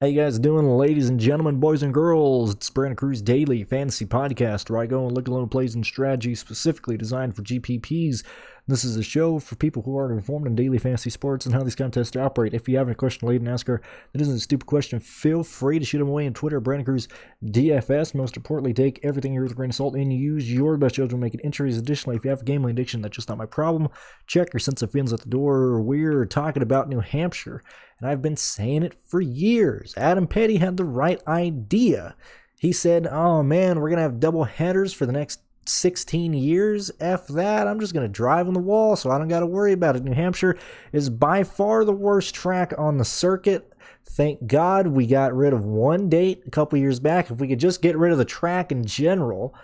How you guys doing, ladies and gentlemen, boys and girls? It's Brandon Cruz Daily Fantasy Podcast, where I go and look at loan plays and strategies specifically designed for GPPs. This is a show for people who are informed in daily fantasy sports and how these contests operate. If you have any question related to NASCAR that isn't a stupid question, feel free to shoot them away on Twitter, BrandonCruzDFS. Most importantly, take everything here with a grain of salt and use your best judgment when making entries. Additionally, if you have a gambling addiction, that's just not my problem. Check your sense of feelings at the door. We're talking about New Hampshire, and I've been saying it for years. Adam Petty had the right idea. He said, oh man, we're going to have double headers for the next 16 years. F that. I'm just going to drive on the wall so I don't got to worry about it. New Hampshire is by far the worst track on the circuit. Thank God we got rid of one date a couple years back. If we could just get rid of the track in general,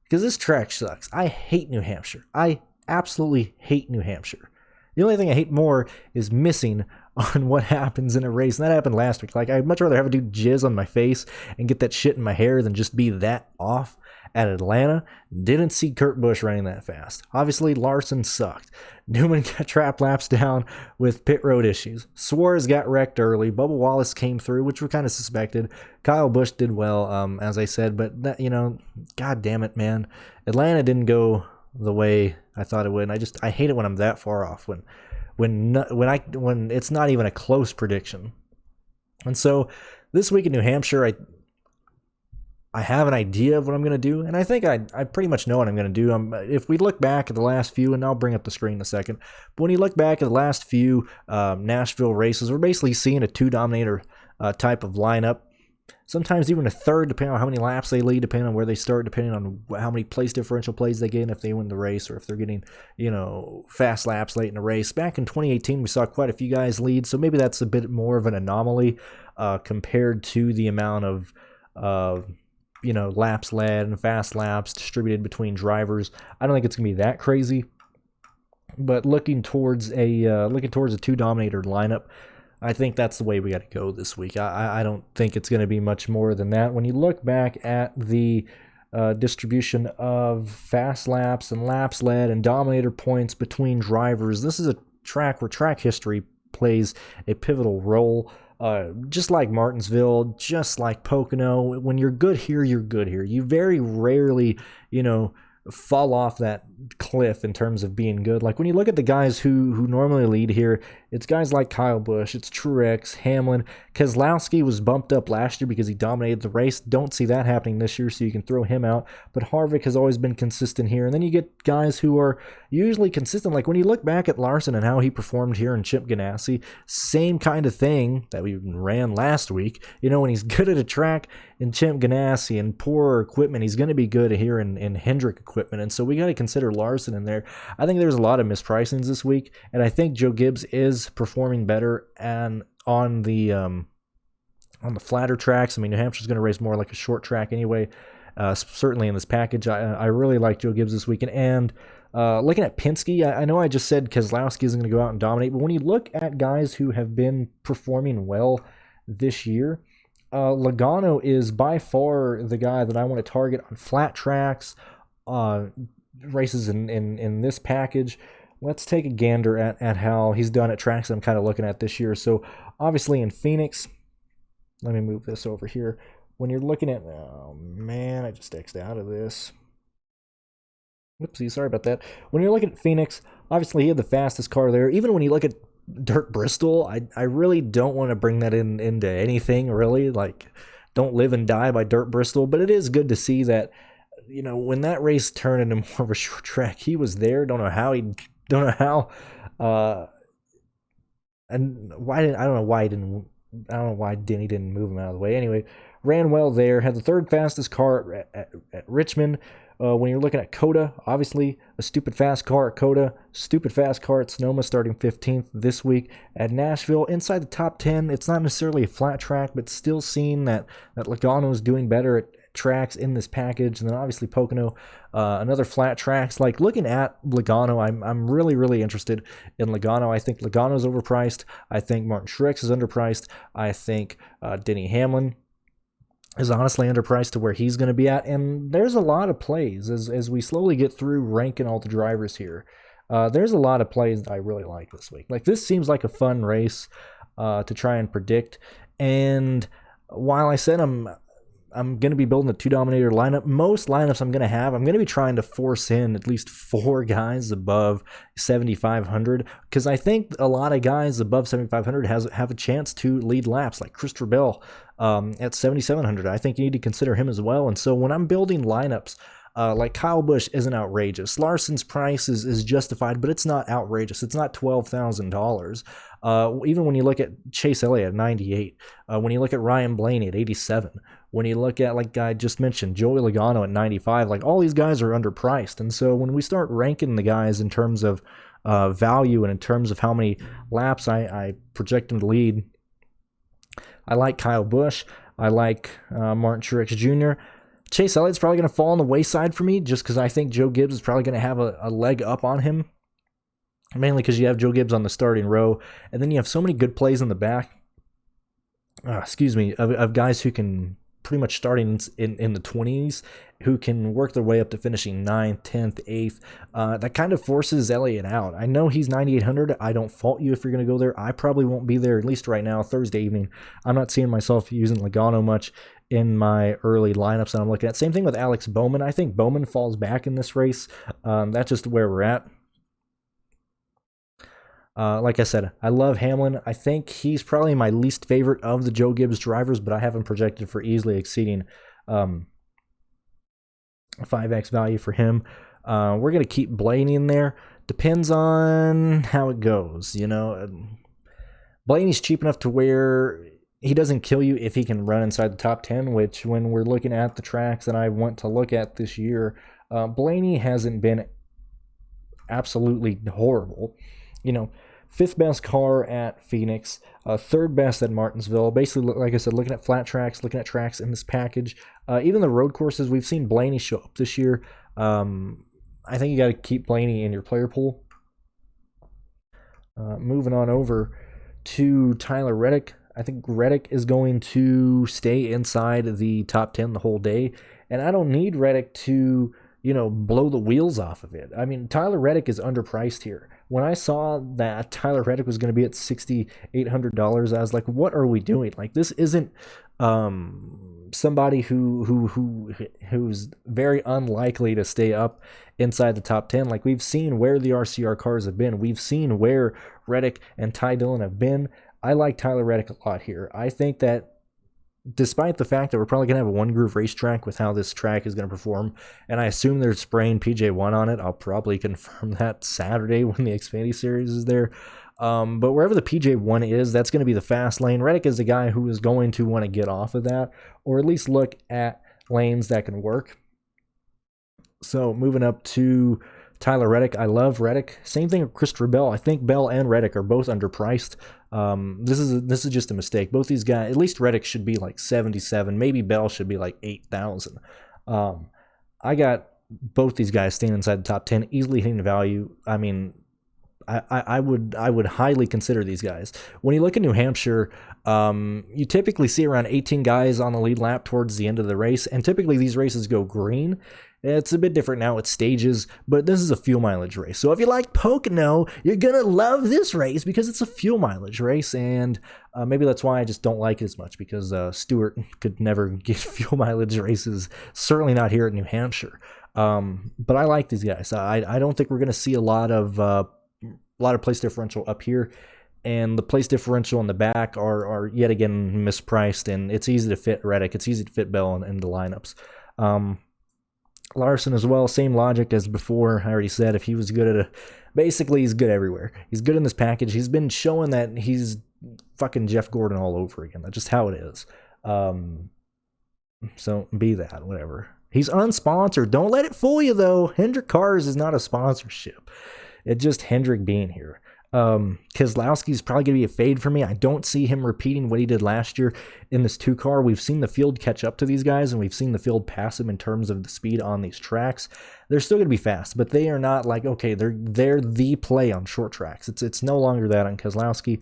because this track sucks. I hate New Hampshire. I absolutely hate New Hampshire. The only thing I hate more is missing on what happens in a race. And that happened last week. Like, I'd much rather have a dude jizz on my face and get that shit in my hair than just be that off at Atlanta. Didn't see Kurt Busch running that fast. Obviously, Larson sucked. Newman got trap laps down with pit road issues. Suarez got wrecked early. Bubba Wallace came through, which we kind of suspected. Kyle Busch did well, as I said. But, that, God damn it, man. Atlanta didn't go the way I thought it would. And I hate it when I'm that far off. When it's not even a close prediction. And so this week in New Hampshire, I have an idea of what I'm going to do, and I think I pretty much know what I'm going to do. If we look back at the last few, and I'll bring up the screen in a second, but when you look back at the last few Nashville races, we're basically seeing a two-dominator type of lineup. Sometimes even a third, depending on how many laps they lead, depending on where they start, depending on how many place differential plays they get, and if they win the race, or if they're getting, fast laps late in the race. Back in 2018, we saw quite a few guys lead, so maybe that's a bit more of an anomaly compared to the amount of laps led and fast laps distributed between drivers. I don't think it's gonna be that crazy, but looking towards a two-dominator lineup, I think that's the way we got to go this week. I don't think it's going to be much more than that. When you look back at the distribution of fast laps and laps led and dominator points between drivers, this is a track where track history plays a pivotal role. Just like Martinsville, just like Pocono, when you're good here, you're good here. You very rarely, fall off that cliff in terms of being good. Like when you look at the guys who normally lead here, it's guys like Kyle Busch, it's Truex, Hamlin. Keselowski was bumped up last year because he dominated the race. Don't see that happening this year, so you can throw him out. But Harvick has always been consistent here. And then you get guys who are usually consistent. Like when you look back at Larson and how he performed here in Chip Ganassi, same kind of thing that we ran last week. When he's good at a track in Chip Ganassi and poor equipment, he's going to be good here in Hendrick equipment. And so we got to consider Larson in there. I think there's a lot of mispricings this week, and I think Joe Gibbs is performing better and on the flatter tracks. New Hampshire's going to race more like a short track anyway. Certainly in this package, I really like Joe Gibbs this weekend. And looking at Penske, I know I just said Keselowski isn't going to go out and dominate, but when you look at guys who have been performing well this year, Logano is by far the guy that I want to target on flat tracks, races in this package. Let's take a gander at how he's done at tracks I'm kind of looking at this year. So obviously in Phoenix, let me move this over here. When you're looking at, oh man, I just X'd out of this. Whoopsie, sorry about that. When you're looking at Phoenix, obviously he had the fastest car there. Even when you look at Dirt Bristol, I really don't want to bring that into anything, really. Like, don't live and die by Dirt Bristol. But it is good to see that, when that race turned into more of a short track, he was there. Don't know how, and why didn't, I don't know why Denny didn't move him out of the way. Anyway, ran well there, had the third fastest car at Richmond. When you're looking at Coda, obviously a stupid fast car at Coda, stupid fast car at Sonoma starting 15th this week. At Nashville, inside the top 10, it's not necessarily a flat track, but still seeing that Logano is doing better at tracks in this package. And then obviously Pocono, another flat tracks. Like looking at Logano, I'm really, really interested in Logano. I think Logano's overpriced. I think Martin Truex is underpriced. I think Denny Hamlin is honestly underpriced to where he's going to be at. And there's a lot of plays as we slowly get through ranking all the drivers here. There's a lot of plays that I really like this week. Like, this seems like a fun race to try and predict. And while I said I'm going to be building a 2 dominator lineup, most lineups I'm going to be trying to force in at least 4 guys above 7,500, because I think a lot of guys above 7,500 have a chance to lead laps, like Christopher Bell at 7,700. I think you need to consider him as well. And so when I'm building lineups, like Kyle Busch isn't outrageous. Larson's price is justified, but it's not outrageous. It's not $12,000. Even when you look at Chase Elliott at 98, when you look at Ryan Blaney at 87, when you look at, like I just mentioned, Joey Logano at 95, like all these guys are underpriced. And so when we start ranking the guys in terms of value and in terms of how many laps I project them to lead, I like Kyle Busch. I like Martin Truex Jr. Chase Elliott's probably going to fall on the wayside for me just because I think Joe Gibbs is probably going to have a leg up on him, mainly because you have Joe Gibbs on the starting row, and then you have so many good plays in the back, of guys who can pretty much starting in the 20s, who can work their way up to finishing 9th, 10th, 8th. That kind of forces Elliott out. I know he's 9,800. I don't fault you if you're going to go there. I probably won't be there, at least right now, Thursday evening. I'm not seeing myself using Logano much in my early lineups that I'm looking at. Same thing with Alex Bowman. I think Bowman falls back in this race. That's just where we're at. Like I said, I love Hamlin. I think he's probably my least favorite of the Joe Gibbs drivers, but I have him projected for easily exceeding 5x value for him. We're going to keep Blaney in there. Depends on how it goes. Blaney's cheap enough to where he doesn't kill you if he can run inside the top 10, which when we're looking at the tracks that I want to look at this year, Blaney hasn't been absolutely horrible. 5th best car at Phoenix, 3rd best at Martinsville. Basically, like I said, looking at flat tracks, looking at tracks in this package. Even the road courses, we've seen Blaney show up this year. I think you got to keep Blaney in your player pool. Moving on over to Tyler Reddick. I think Reddick is going to stay inside the top 10 the whole day, and I don't need Reddick to blow the wheels off of it. I mean, Tyler Reddick is underpriced here. When I saw that Tyler Reddick was going to be at $6,800, I was like, what are we doing? Like, this isn't somebody who's very unlikely to stay up inside the top 10. Like, we've seen where the RCR cars have been. We've seen where Reddick and Ty Dillon have been. I like Tyler Reddick a lot here. I think that despite the fact that we're probably going to have a one-groove racetrack with how this track is going to perform, and I assume they're spraying PJ1 on it. I'll probably confirm that Saturday when the Xfinity Series is there. But wherever the PJ1 is, that's going to be the fast lane. Reddick is a guy who is going to want to get off of that, or at least look at lanes that can work. So moving up to Tyler Reddick. I love Reddick. Same thing with Christopher Bell. I think Bell and Reddick are both underpriced. This is just a mistake. Both these guys, at least Reddick should be like 77. Maybe Bell should be like 8,000. I got both these guys staying inside the top 10, easily hitting the value. I mean, I would highly consider these guys. When you look at New Hampshire, you typically see around 18 guys on the lead lap towards the end of the race, and typically these races go green. It's a bit different now with stages, but this is a fuel mileage race. So if you like Pocono, you're going to love this race because it's a fuel mileage race, and maybe that's why I just don't like it as much, because Stewart could never get fuel mileage races, certainly not here at New Hampshire. But I like these guys. I don't think we're going to see a lot of place differential up here, and the place differential in the back are yet again mispriced, and it's easy to fit Reddick. It's easy to fit Bell in the lineups. Larson as well, same logic as before. I already said if he was good at basically he's good everywhere. He's good in this package. He's been showing that he's fucking Jeff Gordon all over again. That's just how it is. So be that, whatever. He's unsponsored. Don't let it fool you though. Hendrick Cars is not a sponsorship. It's just Hendrick being here. Keselowski's probably going to be a fade for me. I don't see him repeating what he did last year in this 2-car. We've seen the field catch up to these guys, and we've seen the field pass them in terms of the speed on these tracks. They're still going to be fast, but they are not like, okay, they're the play on short tracks. It's no longer that on Keselowski.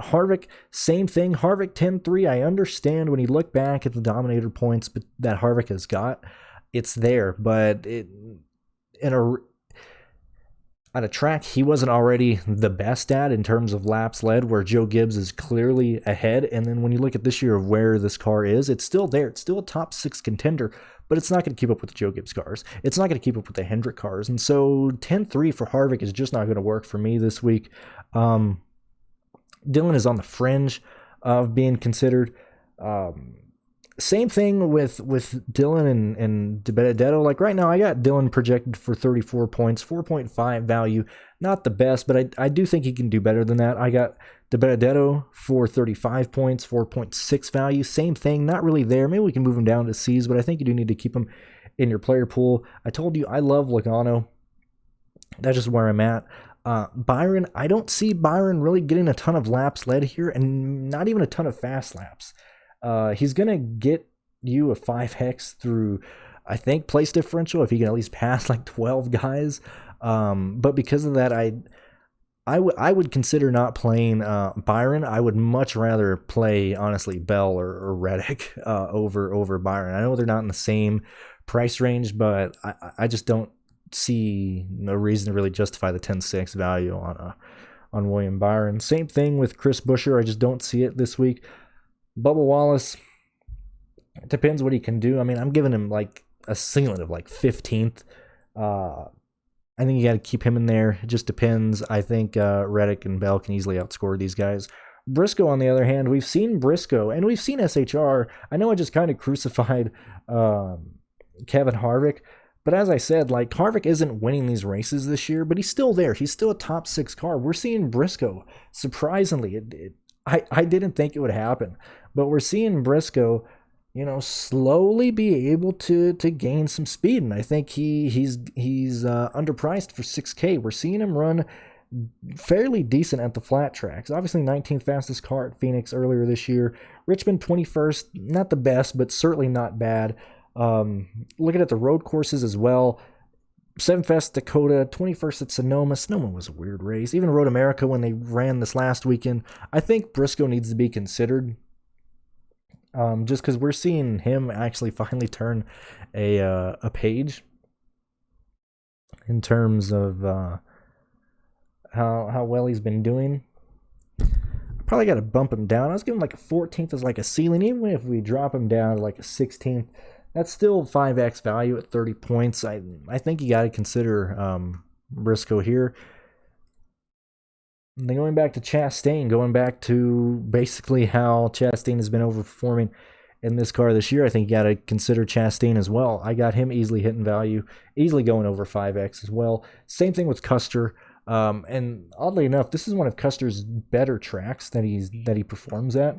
Harvick, same thing. Harvick 10-3. I understand when you look back at the Dominator points that Harvick has got, it's there, but at a track he wasn't already the best at in terms of laps led, where Joe Gibbs is clearly ahead. And then when you look at this year of where this car is, it's still there. It's still a top 6 contender, but it's not going to keep up with the Joe Gibbs cars. It's not going to keep up with the Hendrick cars. And so 10-3 for Harvick is just not going to work for me this week. Dylan is on the fringe of being considered. Same thing with Dylan and DiBenedetto. Like right now, I got Dylan projected for 34 points, 4.5 value. Not the best, but I do think he can do better than that. I got DiBenedetto for 35 points, 4.6 value. Same thing, not really there. Maybe we can move him down to C's, but I think you do need to keep him in your player pool. I told you I love Logano. That's just where I'm at. Byron, I don't see Byron really getting a ton of laps led here, and not even a ton of fast laps. He's going to get you a 5x through, I think, place differential if he can at least pass like 12 guys. But because of that, I would consider not playing Byron. I would much rather play, honestly, Bell or Reddick over Byron. I know they're not in the same price range, but I just don't see no reason to really justify the 10-6 value on William Byron. Same thing with Chris Buescher. I just don't see it this week. Bubba Wallace, it depends what he can do. I mean, I'm giving him like a ceiling of like 15th. I think you got to keep him in there. It just depends. I think Reddick and Bell can easily outscore these guys. Briscoe, on the other hand, we've seen Briscoe and we've seen SHR. I know I just kind of crucified Kevin Harvick, but as I said, like Harvick isn't winning these races this year, but he's still there. He's still a top 6 car. We're seeing Briscoe. Surprisingly, I didn't think it would happen, but we're seeing Briscoe, slowly be able to gain some speed, and I think he's underpriced for 6K. We're seeing him run fairly decent at the flat tracks. Obviously, 19th fastest car at Phoenix earlier this year. Richmond 21st, not the best, but certainly not bad. Looking at the road courses as well. 7th Fest Dakota, 21st at Sonoma. Sonoma was a weird race. Even Road America when they ran this last weekend. I think Briscoe needs to be considered. Just because we're seeing him actually finally turn a page in terms of how well he's been doing. Probably got to bump him down. I was giving like a 14th as like a ceiling. Even if we drop him down to like a 16th, that's still 5x value at 30 points. I think you got to consider Briscoe here. And then going back to Chastain, going back to basically how Chastain has been overperforming in this car this year, I think you got to consider Chastain as well. I got him easily hitting value, easily going over 5x as well. Same thing with Custer. And oddly enough, this is one of Custer's better tracks that he performs at.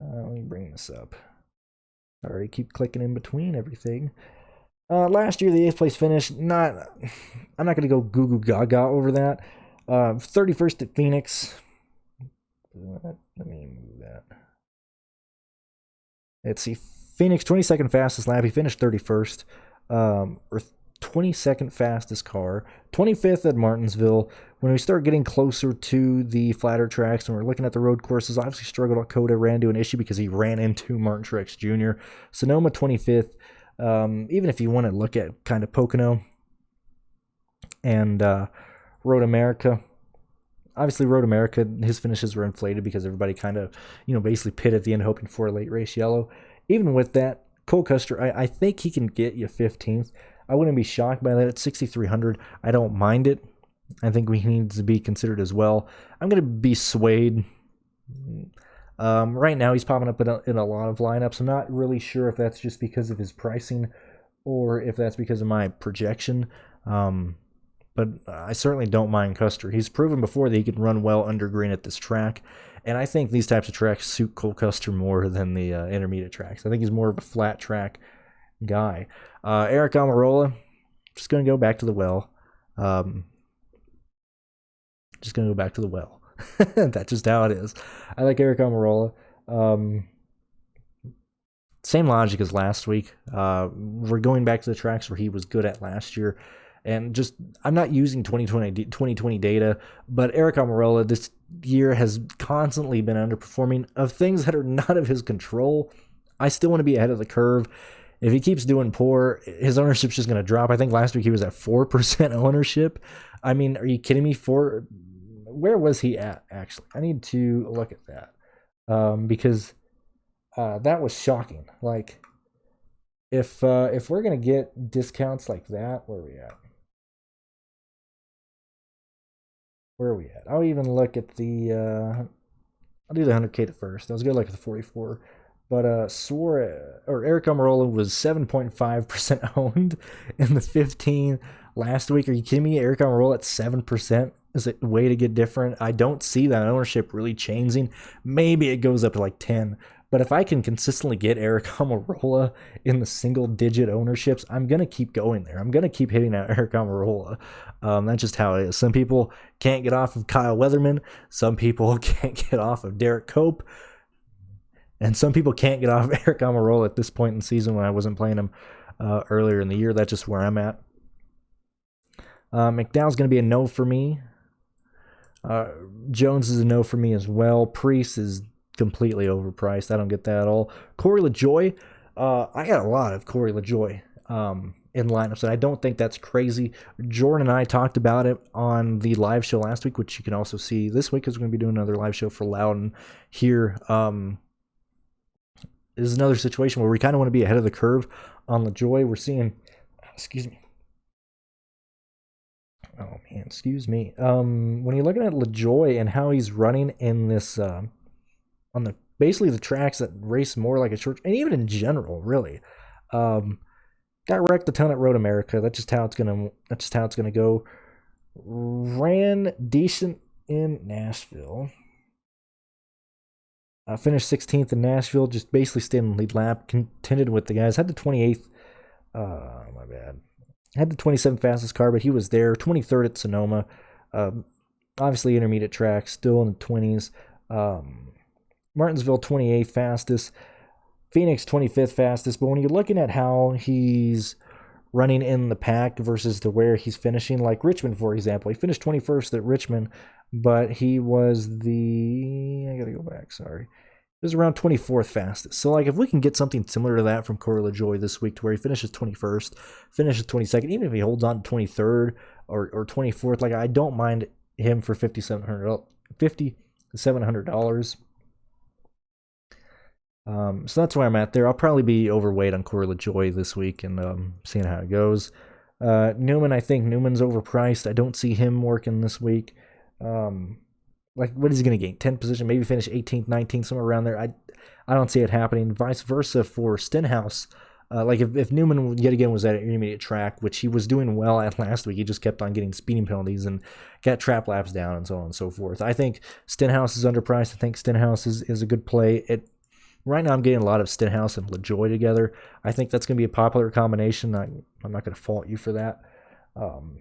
Let me bring this up. Sorry, keep clicking in between everything. Last year, the 8th place finish, I'm not going to go goo goo gaga over that. 31st at Phoenix. Let me move that. Let's see. Phoenix, 22nd fastest lap. He finished 31st. Or 22nd fastest car. 25th at Martinsville. When we start getting closer to the flatter tracks and we're looking at the road courses, obviously struggled at Coda, ran into an issue because he ran into Martin Truex Jr. Sonoma, 25th. Even if you want to look at kind of Pocono and Road America, obviously Road America, his finishes were inflated because everybody kind of, basically pit at the end hoping for a late race yellow. Even with that, Cole Custer, I think he can get you 15th. I wouldn't be shocked by that at 6,300. I don't mind it. I think he needs to be considered as well. I'm going to be swayed. Right now, he's popping up in a lot of lineups. I'm not really sure if that's just because of his pricing or if that's because of my projection. But I certainly don't mind Custer. He's proven before that he can run well under green at this track. And I think these types of tracks suit Cole Custer more than the intermediate tracks. I think he's more of a flat track guy. Eric Amarola, just going to go back to the well. Just going to go back to the well. That's just how it is. I like Eric Amarola. Same logic as last week. We're going back to the tracks where he was good at last year. And just, I'm not using 2020 data, but Eric Amarola this year has constantly been underperforming of things that are not of his control. I still want to be ahead of the curve. if he keeps doing poor, his ownership's just going to drop. I think last week he was at 4% ownership. I mean, are you kidding me? Where was he at, actually? I need to look at that because that was shocking. Like, if we're going to get discounts like that, where are we at? Where are we at? I'll even look at the, I'll do the 100K first. I was going to look at the 44. But Eric Amarola was 7.5% owned in the 15 last week. Are you kidding me? Eric Amarola at 7% is a way to get different. I don't see that ownership really changing. Maybe it goes up to like 10. But if I can consistently get Eric Amarola in the single-digit ownerships, I'm going to keep going there. I'm going to keep hitting out Eric Amarola. That's just how it is. Some people can't get off of Kyle Weatherman. Some people can't get off of Derek Cope. And some people can't get off Eric Amarola at this point in the season when I wasn't playing him earlier in the year. That's just where I'm at. McDowell's going to be a no for me. Jones is a no for me as well. Priest is completely overpriced. I don't get that at all. Corey LaJoie, I got a lot of Corey LaJoie in lineups, and I don't think that's crazy. Jordan and I talked about it on the live show last week, which you can also see this week because we're going to be doing another live show for Loudon here. This is another situation where we kind of want to be ahead of the curve on LaJoie. We're seeing, excuse me. Oh man, excuse me. When you're looking at LaJoie and how he's running in this, on the basically the tracks that race more like a short, and even in general, really, got wrecked a ton at Road America. That's just how it's gonna go. Ran decent in Nashville. Finished 16th in Nashville, just basically stayed in the lead lap, contended with the guys. Had the 28th, my bad. Had the 27th fastest car, but he was there. 23rd at Sonoma. Obviously intermediate track, still in the 20s. Martinsville, 28th fastest. Phoenix, 25th fastest. But when you're looking at how he's running in the pack versus to where he's finishing, like Richmond, for example. He finished 21st at Richmond, but he was I gotta go back, sorry. It was around 24th fastest. So, like, if we can get something similar to that from Corey LaJoie this week to where he finishes 21st, finishes 22nd, even if he holds on to 23rd or 24th, like, I don't mind him for $5,700. So that's where I'm at there. I'll probably be overweight on Corey LaJoie this week and seeing how it goes. Newman, I think Newman's overpriced. I don't see him working this week. Like, what is he going to gain? 10th position, maybe finish 18th, 19th, somewhere around there. I don't see it happening. Vice versa for Stenhouse. Like, if Newman, yet again, was at an intermediate track, which he was doing well at last week, he just kept on getting speeding penalties and got trap laps down and so on and so forth. I think Stenhouse is underpriced. I think Stenhouse is a good play. Right now, I'm getting a lot of Stenhouse and LaJoie together. I think that's going to be a popular combination. I'm not going to fault you for that. Probably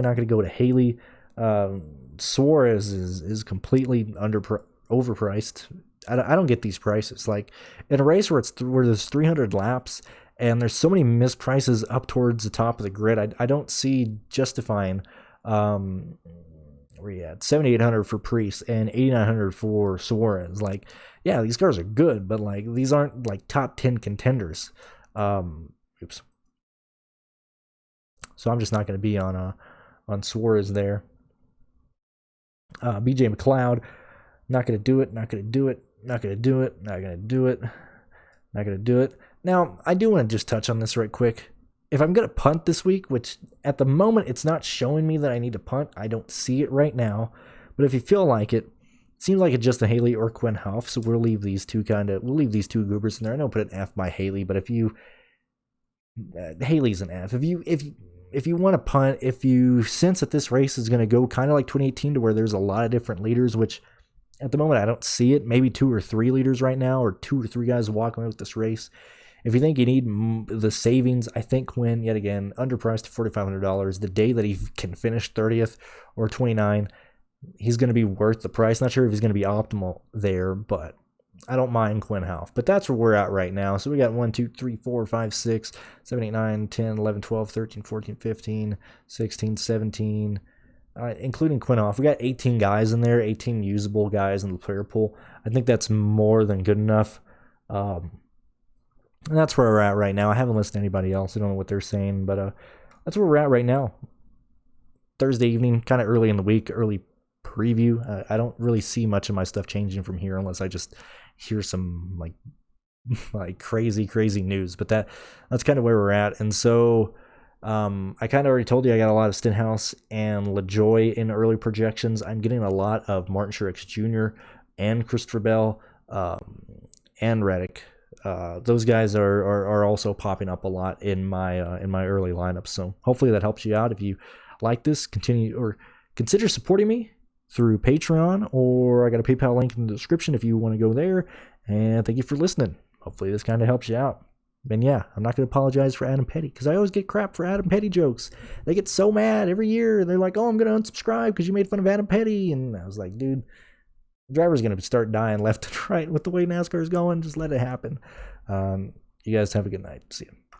not going to go to Haley. Suarez is completely overpriced. I don't get these prices. Like, in a race where there's 300 laps and there's so many missed prices up towards the top of the grid, I don't see justifying where you at 7,800 for Priest and 8,900 for Suarez. Like, yeah, these cars are good, but like, these aren't like top 10 contenders. Oops. So I'm just not going to be on Suarez there. BJ McLeod, not going to do it. Not going to do it. Not going to do it. Not going to do it. Not going to do it. Now, I do want to just touch on this right quick. If I'm going to punt this week, which at the moment it's not showing me that I need to punt, I don't see it right now. But if you feel like it seems like it's just a Haley or Quinn Houff, so we'll leave these two goobers in there. I don't put an F by Haley, but if you Haley's an F. If you want to punt, if you sense that this race is going to go kind of like 2018 to where there's a lot of different leaders, which at the moment I don't see it, maybe 2 or 3 leaders right now, or 2 or 3 guys walking away with this race. If you think you need the savings, I think Quinn, yet again, underpriced to $4,500. The day that he can finish 30th or 29, he's going to be worth the price. Not sure if he's going to be optimal there, but I don't mind Quinn Houff. But that's where we're at right now. So we got 1, 2, 3, 4, 5, 6, 7, 8, 9, 10, 11, 12, 13, 14, 15, 16, 17, including Quinn Houff. We got 18 guys in there, 18 usable guys in the player pool. I think that's more than good enough. And that's where we're at right now. I haven't listened to anybody else. I don't know what they're saying, but that's where we're at right now. Thursday evening, kind of early in the week, early preview. I don't really see much of my stuff changing from here unless I just hear some like crazy news. But that's kind of where we're at. And so I kind of already told you I got a lot of Stenhouse and LaJoie in early projections. I'm getting a lot of Martin Truex Jr. and Christopher Bell and Reddick. Those guys are also popping up a lot in my early lineups. So hopefully that helps you out. If you like this, continue or consider supporting me through Patreon, or I got a PayPal link in the description if you want to go there. And thank you for listening. Hopefully this kind of helps you out. And yeah, I'm not going to apologize for Adam Petty, because I always get crap for Adam Petty jokes. They get so mad every year. They're like, oh, I'm going to unsubscribe because you made fun of Adam Petty. And I was like, dude, the driver's going to start dying left and right with the way NASCAR is going. Just let it happen. You guys have a good night. See you.